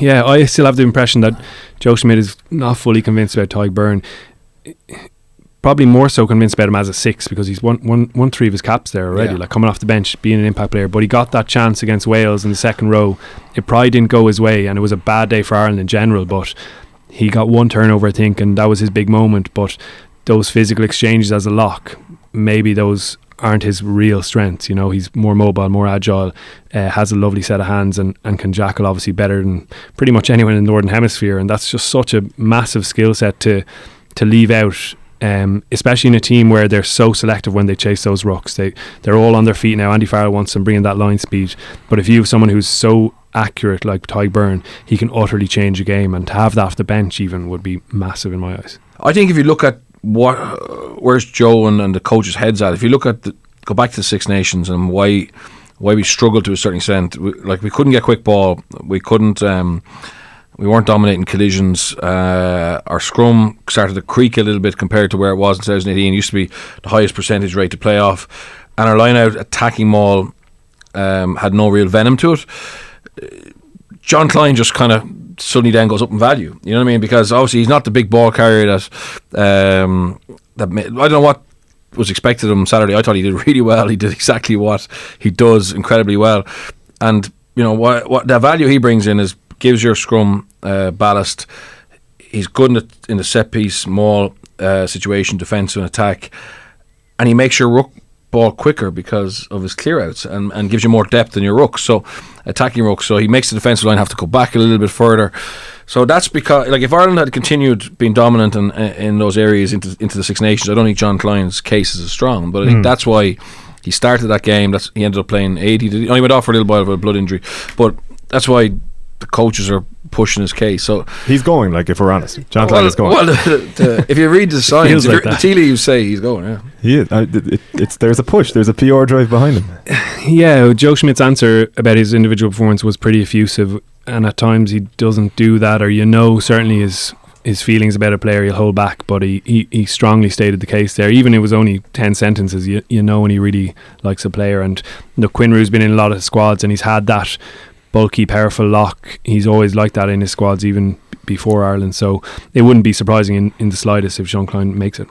Yeah, I still have the impression that Joe Schmidt is not fully convinced about Tadhg Beirne. Probably more so convinced about him as a 6, because he's won 3 of his caps there already, like coming off the bench, being an impact player. But he got that chance against Wales in the second row. It probably didn't go his way, and it was a bad day for Ireland in general, but he got 1 turnover, I think, and that was his big moment. But those physical exchanges as a lock, maybe those aren't his real strengths. You know, he's more mobile, more agile, has a lovely set of hands, and can jackal obviously better than pretty much anyone in the Northern Hemisphere, and that's just such a massive skill set to leave out. Especially in a team where they're so selective when they chase those rucks. They're all on their feet now. Andy Farrell wants them bringing that line speed, but if you have someone who's so accurate like Tadhg Beirne, he can utterly change a game, and to have that off the bench even would be massive in my eyes. I think if you look at where's Joe and the coach's heads at, if you look at go back to the Six Nations and why we struggled to a certain extent, we couldn't get quick ball, we couldn't we weren't dominating collisions. Our scrum started to creak a little bit compared to where it was in 2018. It used to be the highest percentage rate to play off, and our line-out attacking maul had no real venom to it. Jean Kleyn just kind of suddenly then goes up in value. You know what I mean? Because obviously he's not the big ball carrier that I don't know what was expected of him Saturday. I thought he did really well. He did exactly what he does incredibly well, and you know what the value he brings in is gives your scrum ballast. He's good in the set piece, maul situation, defence and attack, and he makes your ruck ball quicker because of his clear outs, and gives you more depth in your rucks, so attacking rucks. So he makes the defensive line have to go back a little bit further. So that's because, like, if Ireland had continued being dominant in those areas into the Six Nations, I don't think Jean Kleyn's case is as strong, but I think that's why he started that game. He ended up playing 80. He only went off for a little while with a blood injury, but that's why the coaches are pushing his case. So he's going, like, if we're honest, Jean Kleyn is going. Well, if you read the signs, like the tea leaves say he's going. Yeah, he is. There's a push. There's a PR drive behind him. Yeah, Joe Schmidt's answer about his individual performance was pretty effusive, and at times he doesn't do that, or certainly his feelings about a player he'll hold back, but he strongly stated the case there. Even if it was only 10 sentences, you know when he really likes a player. And Quinru's been in a lot of squads, and he's had that bulky, powerful lock. He's always like that in his squads, even before Ireland. So it wouldn't be surprising in the slightest if Jean Kleyn makes it.